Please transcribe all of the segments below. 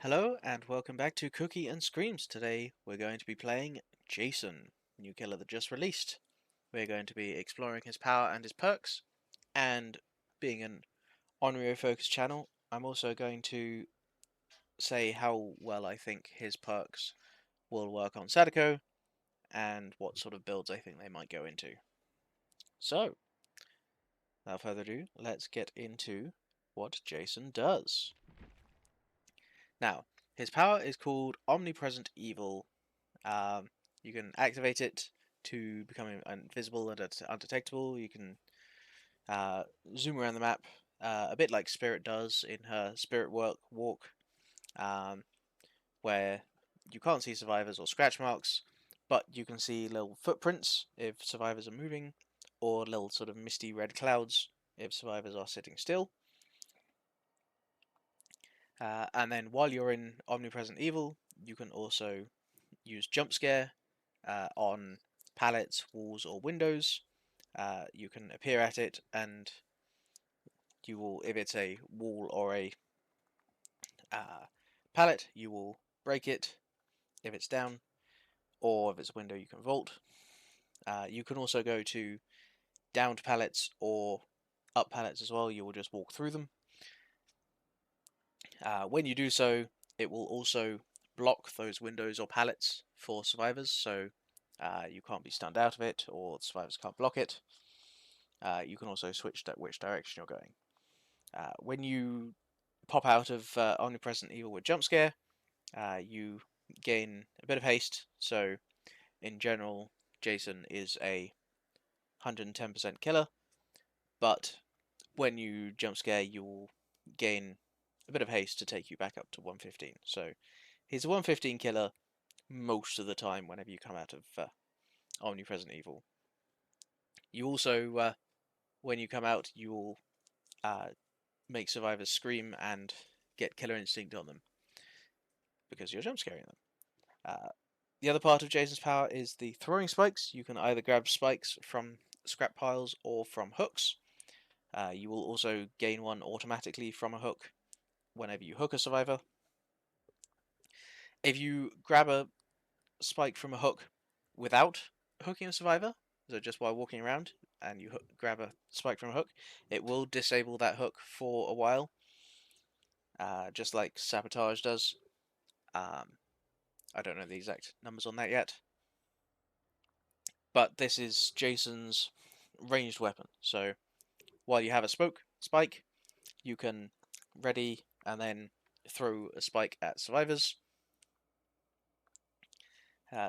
Hello and welcome back to Cookie and Screams. Today we're going to be playing Jason, new killer that just released. We're going to be exploring his power and his perks, and being an Onryo focused channel, I'm also going to say how well I think his perks will work on Sadako, and what sort of builds I think they might go into. So, without further ado, let's get into what Jason does. Now, his power is called Omnipresent Evil. You can activate it to become invisible and undetectable. You can zoom around the map a bit like Spirit does in her Spirit Walk, um, where you can't see survivors or scratch marks, but you can see little footprints if survivors are moving, or little sort of misty red clouds if survivors are sitting still. And then while you're in Omnipresent Evil, you can also use Jump Scare on pallets, walls, or windows. You can appear at it, and you will, if it's a wall or a pallet, you will break it if it's down, or if it's a window, you can vault. You can also go to downed pallets or up pallets as well. You will just walk through them. When you do so, it will also block those windows or pallets for survivors, so you can't be stunned out of it, or the survivors can't block it. You can also switch which direction you're going. When you pop out of Omnipresent Evil with Jump Scare, you gain a bit of haste, so in general, Jason is a 110% killer, but when you jump scare, you will gain a bit of haste to take you back up to 115. So he's a 115 killer most of the time whenever you come out of Omnipresent Evil. You also, when you come out, you will make survivors scream and get killer instinct on them because you're jump scaring them. The other part of Jason's power is the throwing spikes. You can either grab spikes from scrap piles or from hooks. You will also gain one automatically from a hook whenever you hook a survivor. If you grab a spike from a hook without hooking a survivor, so just while walking around, and you grab a spike from a hook, it will disable that hook for a while, just like Sabotage does. I don't know the exact numbers on that yet. But this is Jason's ranged weapon. So while you have a spike, you can ready and then throw a spike at survivors.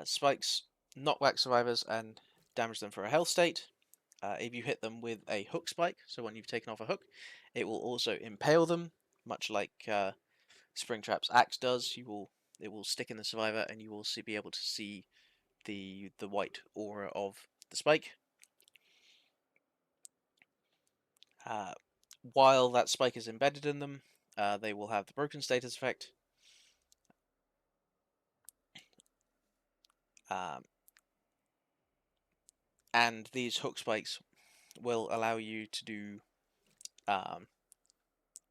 Spikes knock back survivors and damage them for a health state. If you hit them with a hook spike, so when you've taken off a hook, it will also impale them, much like Springtrap's axe does. It will stick in the survivor, and you will be able to see the white aura of the spike. Uh, while that spike is embedded in them, they will have the broken status effect. Um, and these hook spikes will allow you to do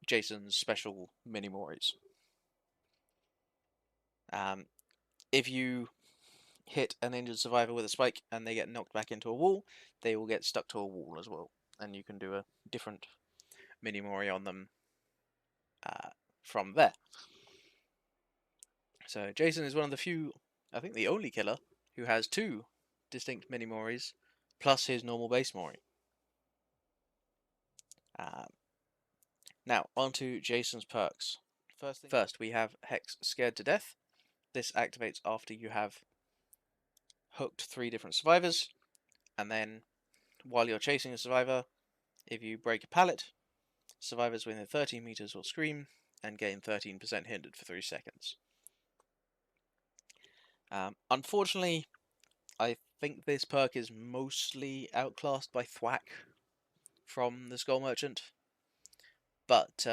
Jason's special mini moris. If you hit an injured survivor with a spike and they get knocked back into a wall, they will get stuck to a wall as well, and you can do a different mini mori on them from there. So Jason is one of the few, I think the only killer, who has two distinct mini moris plus his normal base mori. Now, on to Jason's perks. First, we have Hex Scared to Death. This activates after you have hooked 3 different survivors, and then while you're chasing a survivor, if you break a pallet, survivors within 13 meters will scream and gain 13% hindered for 3 seconds. Unfortunately, I think this perk is mostly outclassed by Thwack from the Skull Merchant, but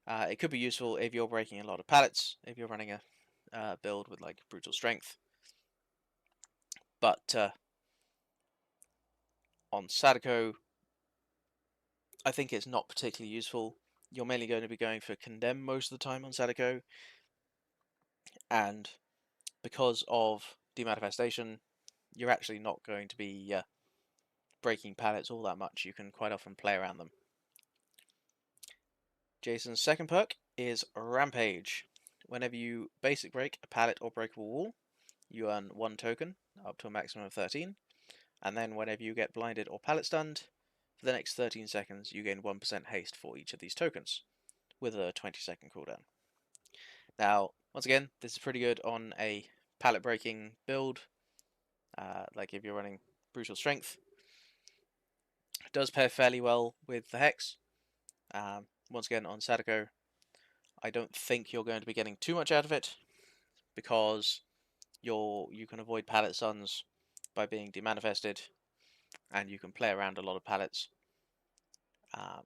it could be useful if you're breaking a lot of pallets, if you're running a build with like Brutal Strength. But on Sadako, I think it's not particularly useful. you're mainly going to be going for Condemn most of the time on Sadako, and because of Demanifestation, you're actually not going to be breaking pallets all that much. You can quite often play around them. Jason's second perk is Rampage. Whenever you basic break a pallet or breakable wall, you earn 1 token, up to a maximum of 13, and then whenever you get blinded or pallet stunned, for the next 13 seconds you gain 1% haste for each of these tokens, with a 20-second cooldown. Now, once again, this is pretty good on a pallet breaking build, like if you're running Brutal Strength. It does pair fairly well with the Hex. Once again, on Sadako, I don't think you're going to be getting too much out of it, because you can avoid pallet stuns by being demanifested, and you can play around a lot of pallets,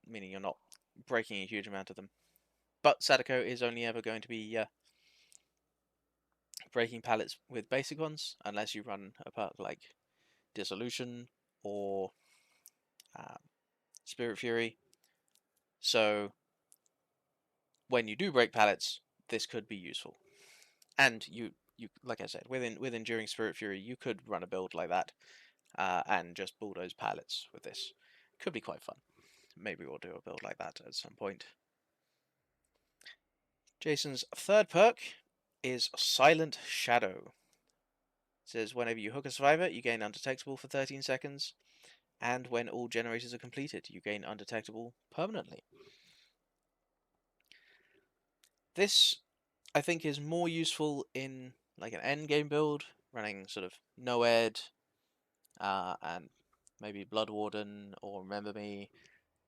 meaning you're not breaking a huge amount of them. But Sadako is only ever going to be breaking pallets with basic ones, unless you run a perk like Dissolution or Spirit Fury. So when you do break pallets, this could be useful. And you like I said, with Enduring Spirit Fury, you could run a build like that and just bulldoze pallets with this. Could be quite fun. Maybe we'll do a build like that at some point. Jason's third perk is Silent Shadow. It says whenever you hook a survivor, you gain Undetectable for 13 seconds, and when all generators are completed, you gain Undetectable permanently. This, I think, is more useful in like an endgame build, running sort of Noed, and maybe Blood Warden or Remember Me,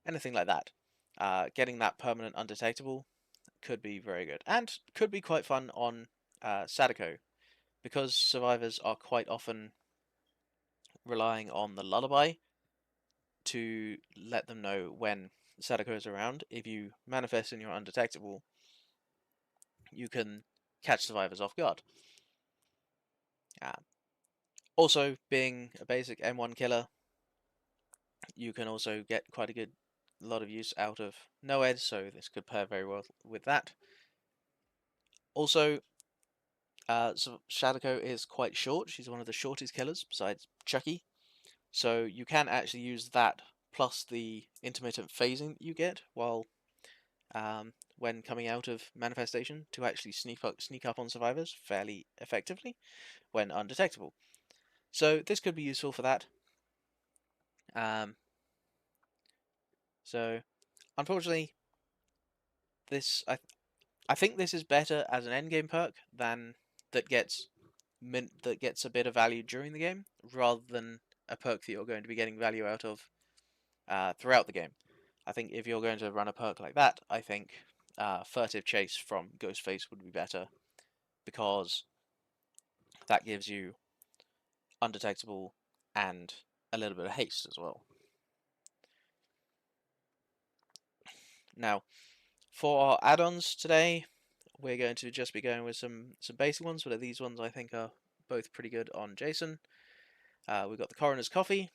anything like that. Getting that permanent Undetectable could be very good, and could be quite fun on Sadako, because survivors are quite often relying on the lullaby to let them know when Sadako is around. If you manifest and you're undetectable, you can catch survivors off guard. Also, being a basic M1 killer, you can also get quite a lot of use out of Noed, so this could pair very well with that. Also, so Sadako is quite short. She's one of the shortest killers, besides Chucky. So you can actually use that plus the intermittent phasing that you get while when coming out of manifestation to actually sneak up on survivors fairly effectively when undetectable. So this could be useful for that. So unfortunately, this I think this is better as an endgame perk than that gets a bit of value during the game, rather than a perk that you're going to be getting value out of throughout the game. I think if you're going to run a perk like that, I think Furtive Chase from Ghostface would be better, because that gives you undetectable and a little bit of haste as well. Now, for our add-ons today, we're going to just be going with some basic ones, but these ones I think are both pretty good on Jason. We've got the Coroner's Coffee.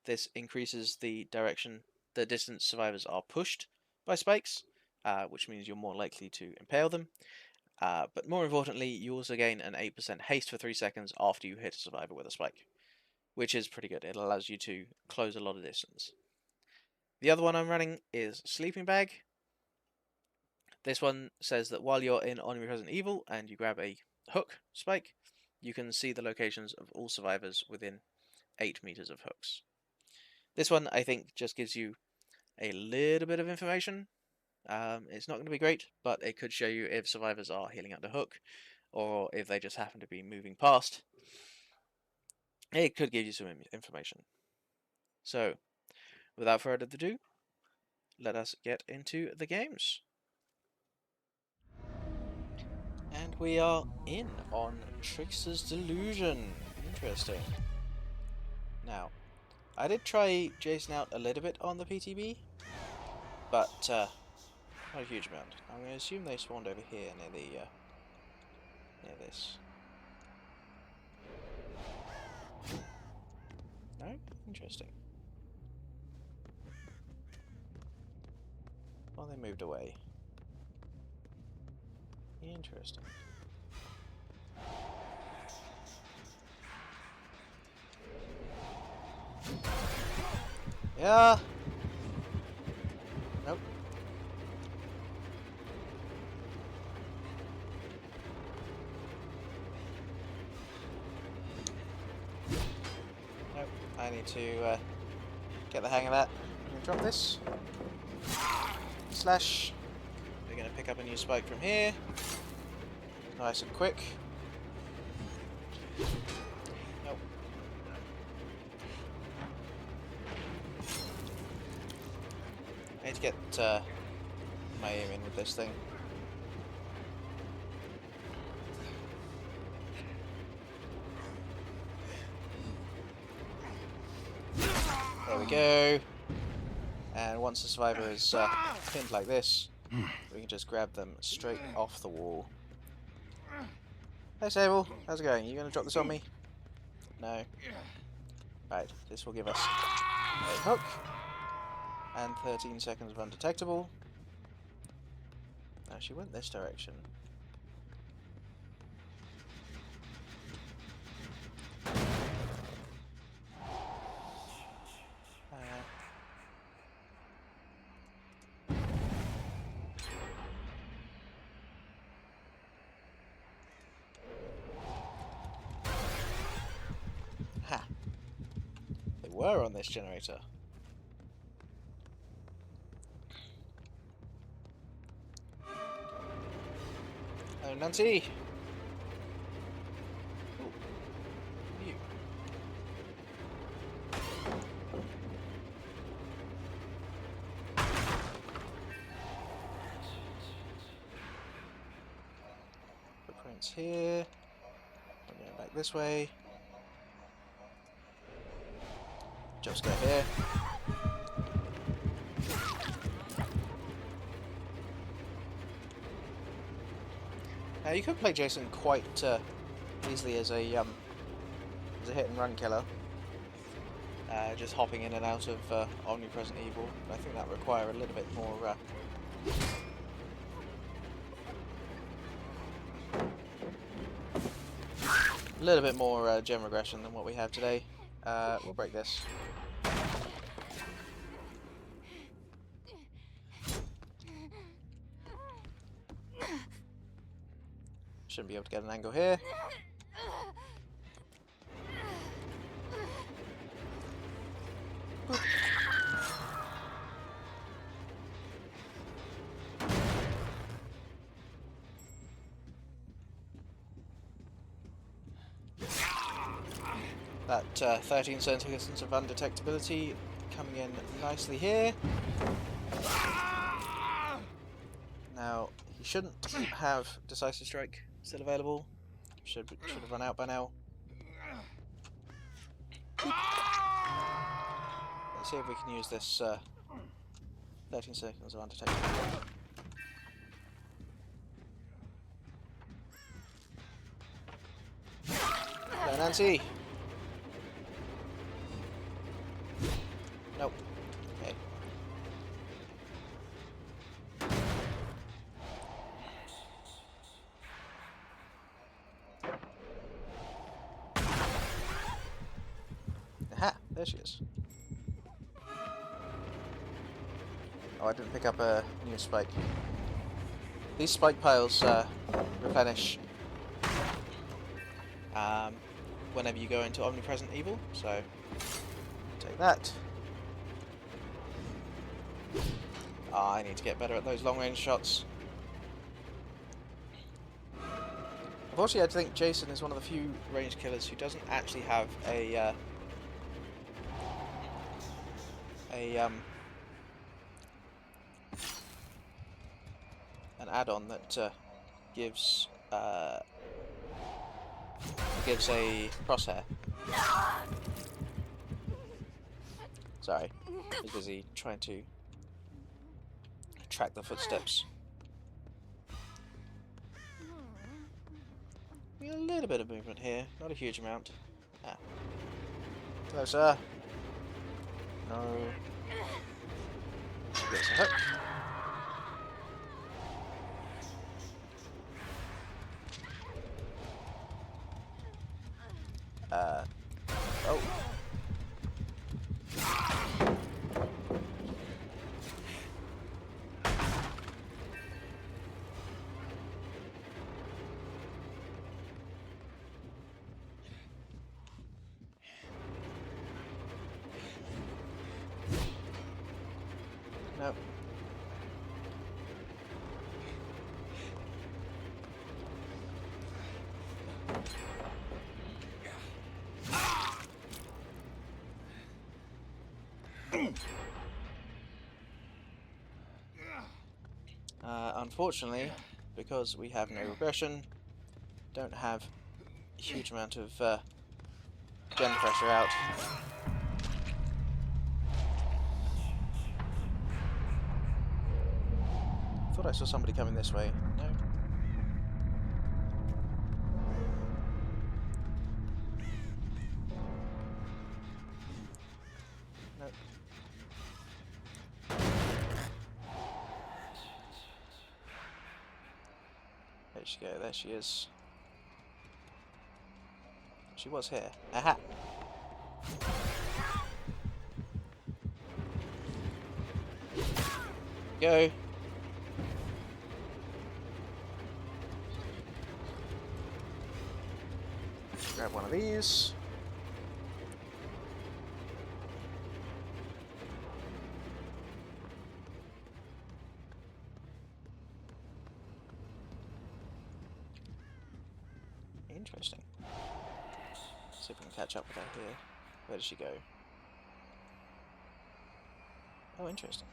This increases the distance survivors are pushed by spikes, which means you're more likely to impale them. But more importantly, you also gain an 8% haste for 3 seconds after you hit a survivor with a spike, which is pretty good. It allows you to close a lot of distance. The other one I'm running is Sleeping Bag. This one says that while you're in Omnipresent Evil and you grab a hook spike, you can see the locations of all survivors within 8 meters of hooks. This one, I think, just gives you a little bit of information. It's not going to be great, but it could show you if survivors are healing under hook, or if they just happen to be moving past. It could give you some information. So, without further ado, let us get into the games. And we are in on Trickster's Delusion. Interesting. Now, I did try Jason out a little bit on the PTB, but not a huge amount. I'm going to assume they spawned over here near the near this. No? Interesting. Or they moved away. Interesting. Yeah. Nope. Nope. I need to get the hang of that. I'm gonna drop this. Slash. We're gonna pick up a new spike from here. Nice and quick. Nope. I need to get my aim in with this thing. There we go. And once the survivor is pinned like this, we can just grab them straight off the wall. Hey Sable, how's it going? Are you going to drop this on me? No. Right, this will give us a hook. And 13 seconds of undetectable. Now she went this direction. Ha! They were on this generator. Oh, Nancy! Ooh. You. Footprints here. I'm going back this way. Just go here. Now you could play Jason quite easily as a hit and run killer, just hopping in and out of Omnipresent Evil. But I think that would require a little bit more gem regression than what we have today. We'll break this. Shouldn't be able to get an angle here. That 13 seconds of undetectability coming in nicely here. Now, he shouldn't have Decisive Strike still available. Should have run out by now. Let's see if we can use this 13 seconds of undetectability. Go, Nancy! Nope. Okay. Aha! There she is. Oh, I didn't pick up a new spike. These spike piles replenish whenever you go into Omnipresent Evil, so take that. I need to get better at those long-range shots. Unfortunately, I think Jason is one of the few ranged killers who doesn't actually have an add-on that gives a crosshair. Sorry, I was busy trying to track the footsteps. We got a little bit of movement here, not a huge amount. Ah. Closer. No. Gets a hook. Nope. Unfortunately, because we have no regression, don't have a huge amount of gen pressure out. Thought I saw somebody coming this way. No. Nope. There she go. There she is. She was here. Aha! Go! Grab one of these. Interesting. See if we can catch up with her here. Where did she go? Oh, interesting.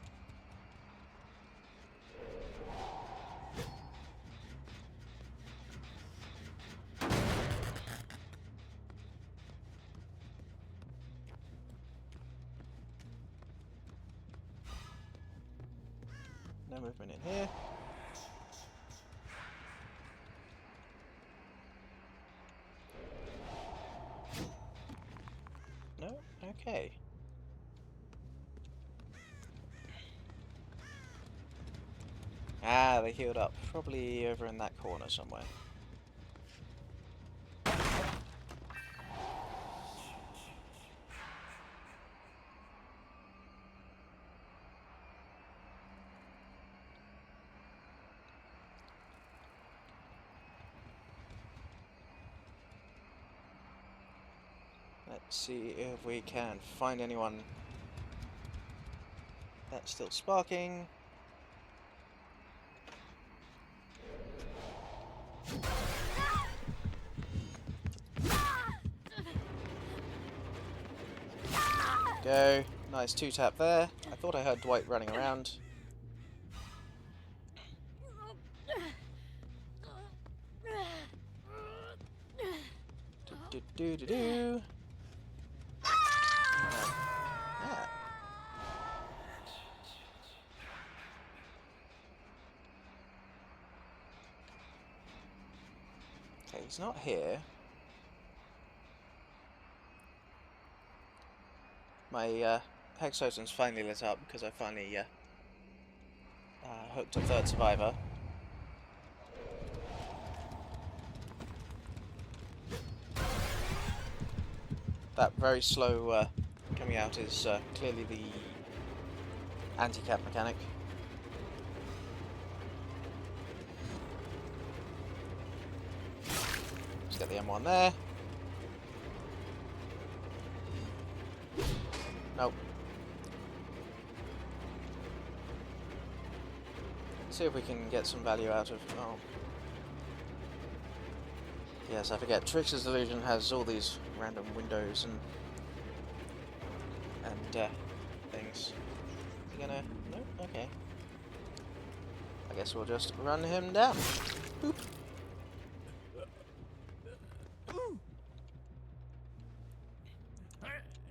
No movement in here. No? Okay. Ah, they healed up. Probably over in that corner somewhere. Let's see if we can find anyone that's still sparking. Go. Nice two-tap there. I thought I heard Dwight running around. Do-do-do-do-do. Yeah. Okay, he's not here. My hex totem's finally lit up because I finally hooked a third survivor. That very slow coming out is clearly the anti-cap mechanic. Let's get the M1 there. Nope. See if we can get some value out of... Oh. Yes, I forget. Trickster's Delusion has all these random windows and things. You gonna... No? Okay. I guess we'll just run him down. Boop.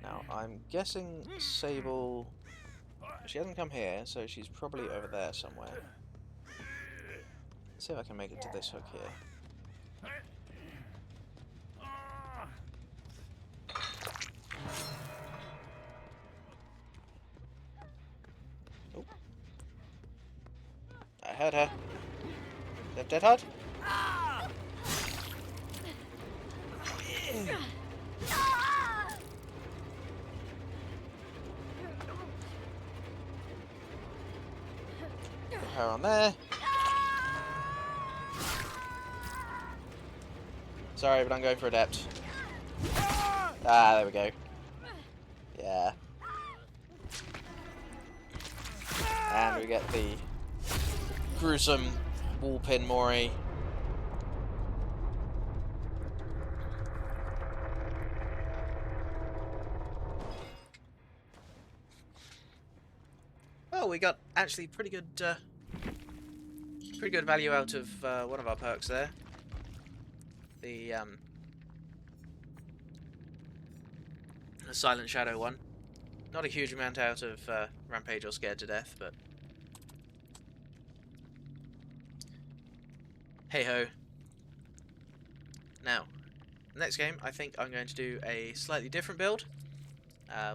Now, I'm guessing Sable... She hasn't come here, so she's probably over there somewhere. Let's see if I can make it to this hook here. Oh. I heard her. Is that Dead Hard? Put her on there. Sorry, but I'm going for Adept. Ah, there we go. Yeah. we get the gruesome wall pin Mori. Well, we got actually pretty good value out of one of our perks there. The Silent Shadow one. Not a huge amount out of Rampage or Scared to Death, but hey ho. Now, next game, I think I'm going to do a slightly different build.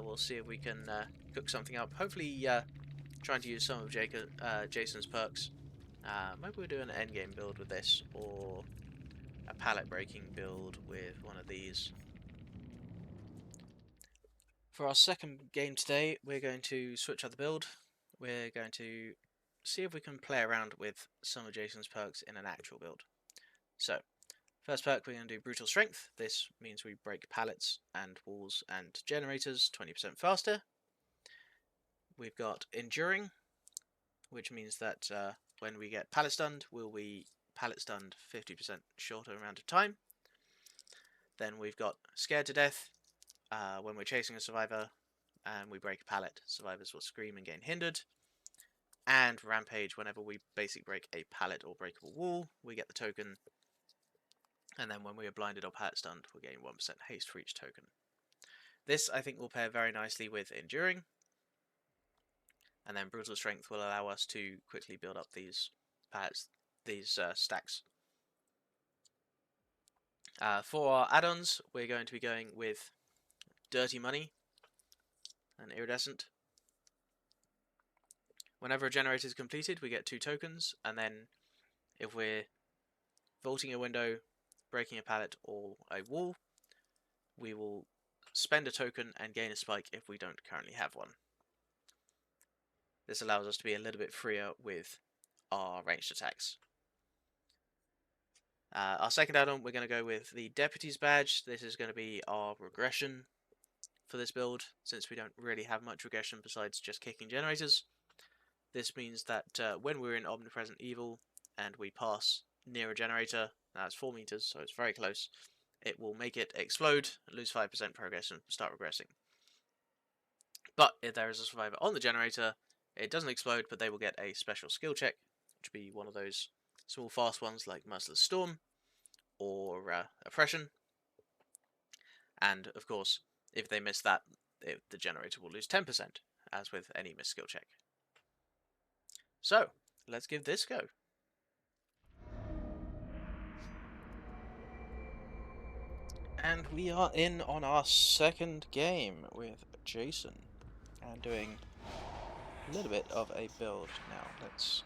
We'll see if we can cook something up. Hopefully, trying to use some of Jason's perks. Maybe we'll do an endgame build with this, or a pallet breaking build with one of these. For our second game today, we're going to switch up the build. We're going to see if we can play around with some of Jason's perks in an actual build. So, first perk, we're going to do Brutal Strength. This means we break pallets and walls and generators 20% faster. We've got Enduring, which means that when we get pallet stunned, we'll be pallet stunned 50% shorter amount of time. Then we've got Scared to Death. When we're chasing a survivor and we break a pallet, survivors will scream and gain hindered. And Rampage, whenever we basically break a pallet or breakable wall, we get the token. And then when we are blinded or pallet stunned, we'll gain 1% haste for each token. This, I think, will pair very nicely with Enduring. And then Brutal Strength will allow us to quickly build up these pallets, these stacks. For our add-ons, we're going to be going with Dirty Money and Iridescent. Whenever a generator is completed, we get 2 tokens, and then if we're vaulting a window, breaking a pallet or a wall, we will spend a token and gain a spike if we don't currently have one. This allows us to be a little bit freer with our ranged attacks. Our second add-on, we're going to go with the Deputy's Badge. This is going to be our regression for this build, since we don't really have much regression besides just kicking generators. This means that when we're in Omnipresent Evil and we pass near a generator, now it's 4 meters, so it's very close, it will make it explode, lose 5% progress, and start regressing. But if there is a survivor on the generator, it doesn't explode, but they will get a special skill check, which will be one of those small fast ones like Merciless Storm or Oppression. And of course, if they miss that, the generator will lose 10%, as with any missed skill check. So, let's give this a go. And we are in on our second game with Jason, and doing a little bit of a build now. Let's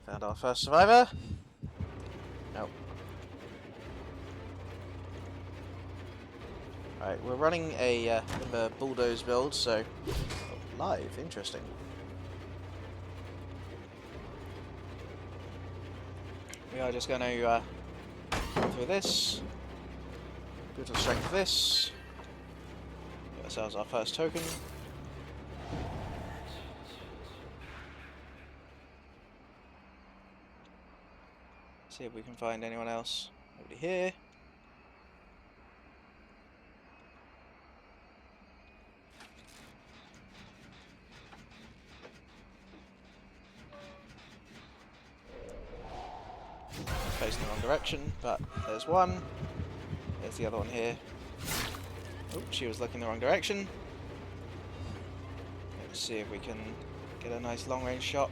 found our first survivor. Nope. Alright, we're running a bulldoze build, so live, interesting. We are just going to go through this, Brutal Strength this, get ourselves our first token. See if we can find anyone else. Nobody here. Facing the wrong direction, but there's one. There's the other one here. Oh, she was looking the wrong direction. Let's see if we can get a nice long range shot.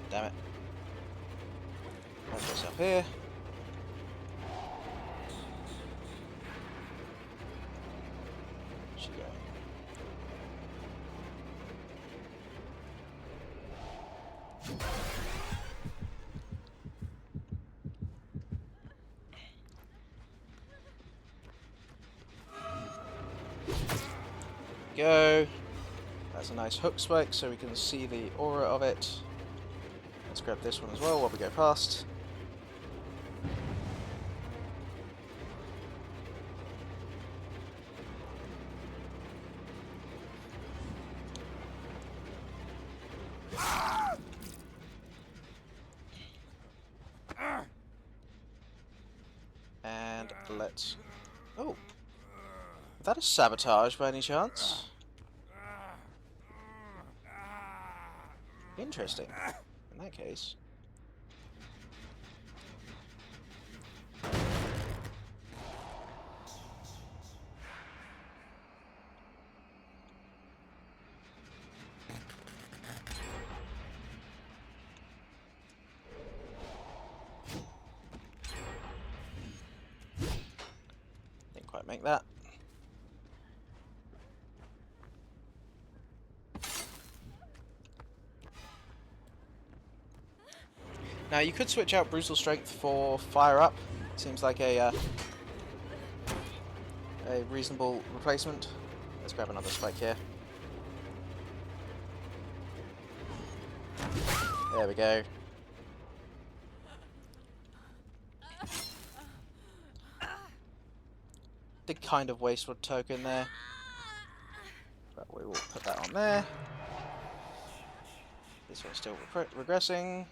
Damn it. Put this up here. Where's she going? Go. That's a nice hook spike, so we can see the aura of it. Let's grab this one as well while we go past. let's... Oh! Is that a sabotage by any chance? Interesting. In that case. Didn't quite make that. Now you could switch out Brutal Strength for Fire Up. Seems like a reasonable replacement. Let's grab another spike here. There we go. Did kind of waste one token there, but we will put that on there. This one's still regressing.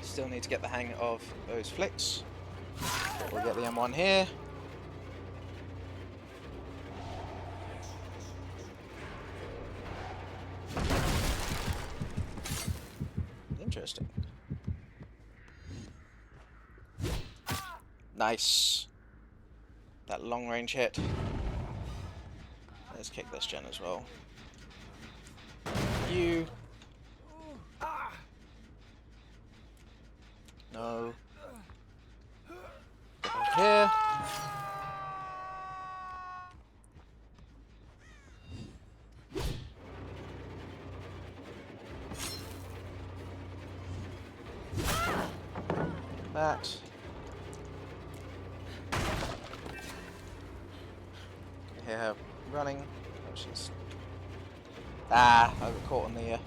Still need to get the hang of those flicks. But we'll get the M1 here. Interesting. Nice. That long range hit. Let's kick this gen as well. You. No. Over here. That. Hear her running. Oh, she's... Ah, I got caught on the...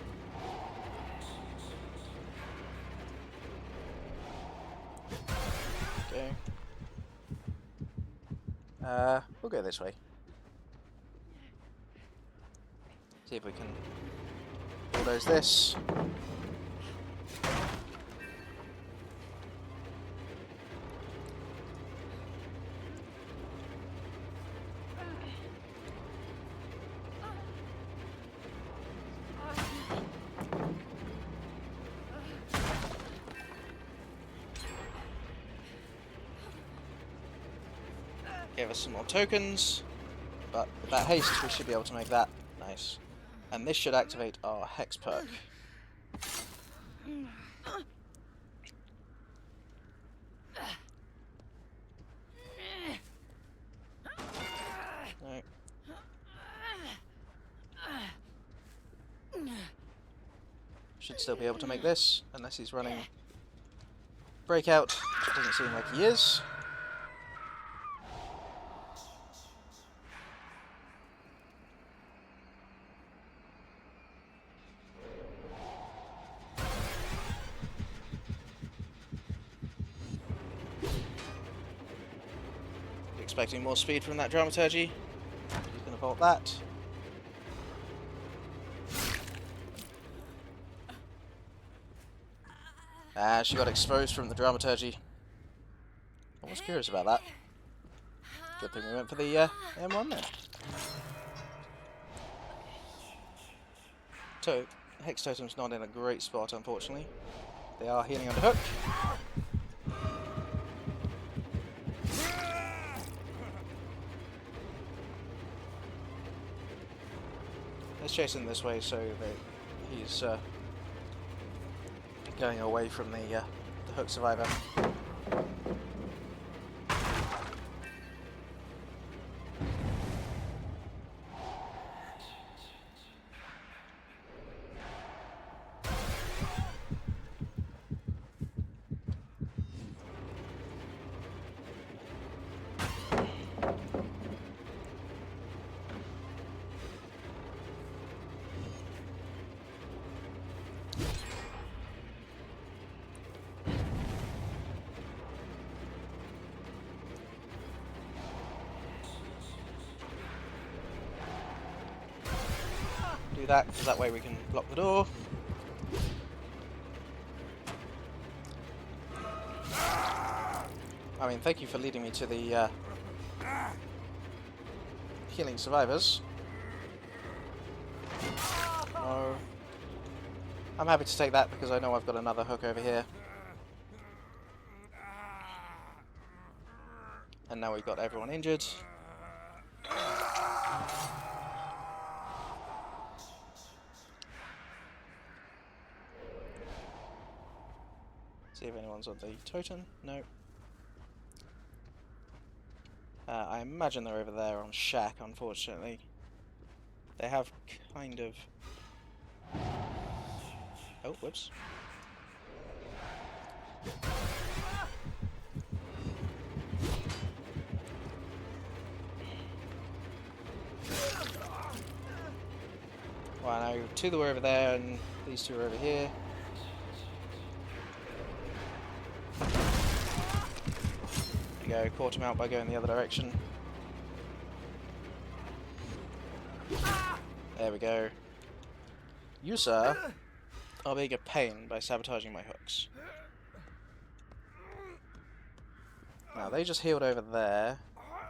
Okay. We'll go this way. See if we can bulldoze this. Give us some more tokens, but with that haste we should be able to make that. Nice. And this should activate our Hex perk. No. Should still be able to make this, unless he's running Breakout. Doesn't seem like he is. Expecting more speed from that Dramaturgy. He's going to vault that. Ah, she got exposed from the Dramaturgy. I was curious about that. Good thing we went for the M1 there. So, Hex Totem's not in a great spot, unfortunately. They are healing under hook. Let's chase him this way so that he's going away from the hook survivor. do that, because that way we can block the door. I mean, thank you for leading me to the healing survivors. No. I'm happy to take that because I know I've got another hook over here. And now we've got everyone injured. See if anyone's on the totem. No. I imagine they're over there on Shack, unfortunately. They have kind of... Oh, whoops. Well, I know two that were over there and these two are over here. There you go, caught him out by going the other direction. There we go. You, sir, are being a pain by sabotaging my hooks. Now, they just healed over there.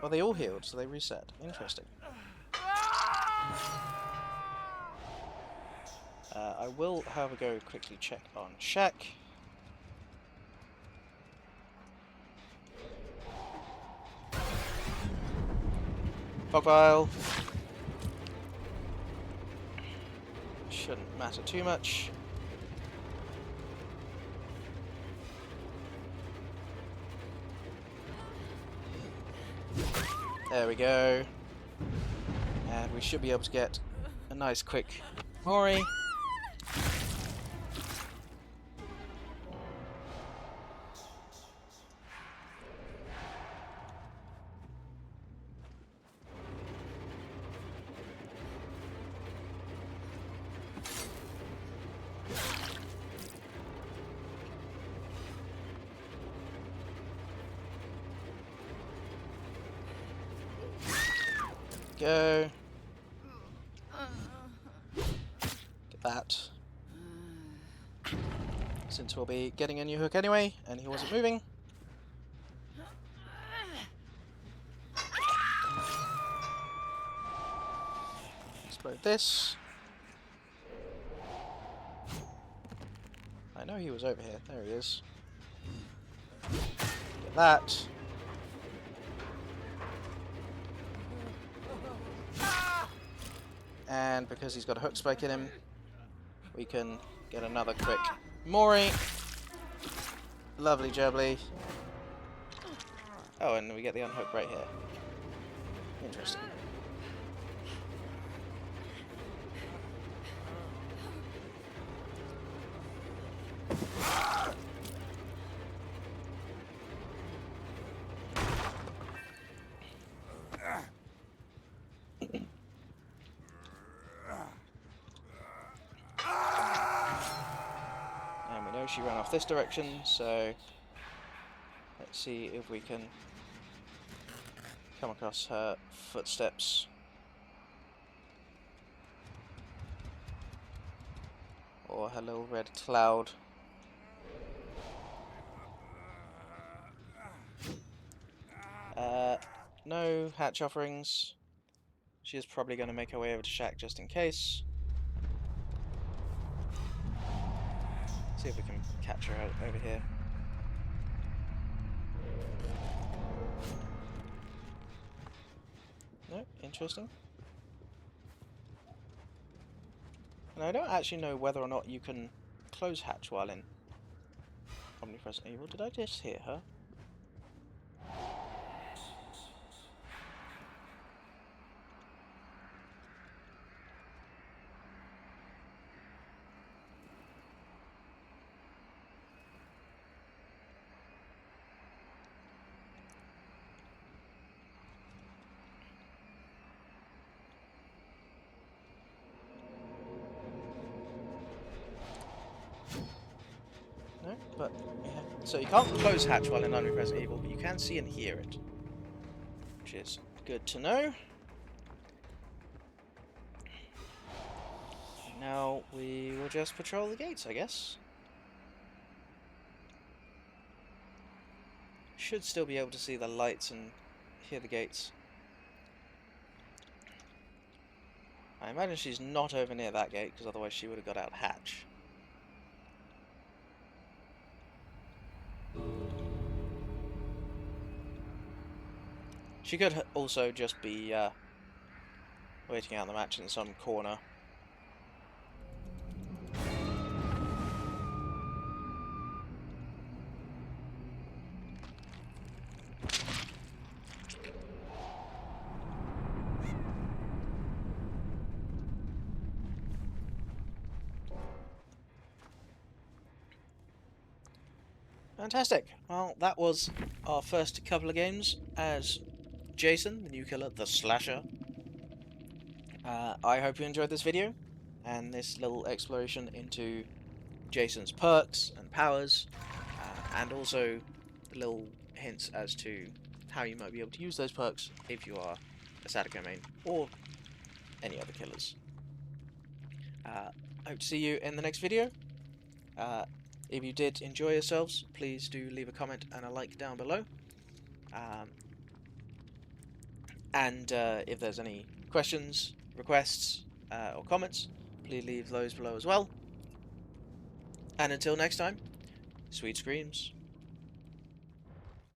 Well, they all healed, so they reset. Interesting. I will, however, go quickly check on Shack. Fog vial. Shouldn't matter too much. There we go. And we should be able to get a nice quick Mori. Go. Get that. Since we'll be getting a new hook anyway, and he wasn't moving. Explode this. I know he was over here. There he is. Get that. And because he's got a hook spike in him, we can get another quick Mori. Lovely jubbly. Oh, and we get the unhook right here. Interesting. She ran off this direction, so let's see if we can come across her footsteps. Or her little red cloud. No hatch offerings. She is probably going to make her way over to Shack just in case. See if we can capture her over here. No, interesting. And I don't actually know whether or not you can close hatch while in Omnipresent Evil. Did I just hear her? No, but yeah. So you can't close hatch while in Omnipresent Evil, but you can see and hear it, which is good to know. now we will just patrol the gates, I guess. Should still be able to see the lights and hear the gates. I imagine she's not over near that gate, because otherwise she would have got out hatch. She could also just be waiting out the match in some corner. Fantastic. Well, that was our first couple of games as Jason, the new killer, the slasher. I hope you enjoyed this video and this little exploration into Jason's perks and powers, and also the little hints as to how you might be able to use those perks if you are a Sadako main or any other killers. Hope to see you in the next video. If you did enjoy yourselves, please do leave a comment and a like down below. And if there's any questions, requests, or comments, please leave those below as well. And until next time, sweet screams.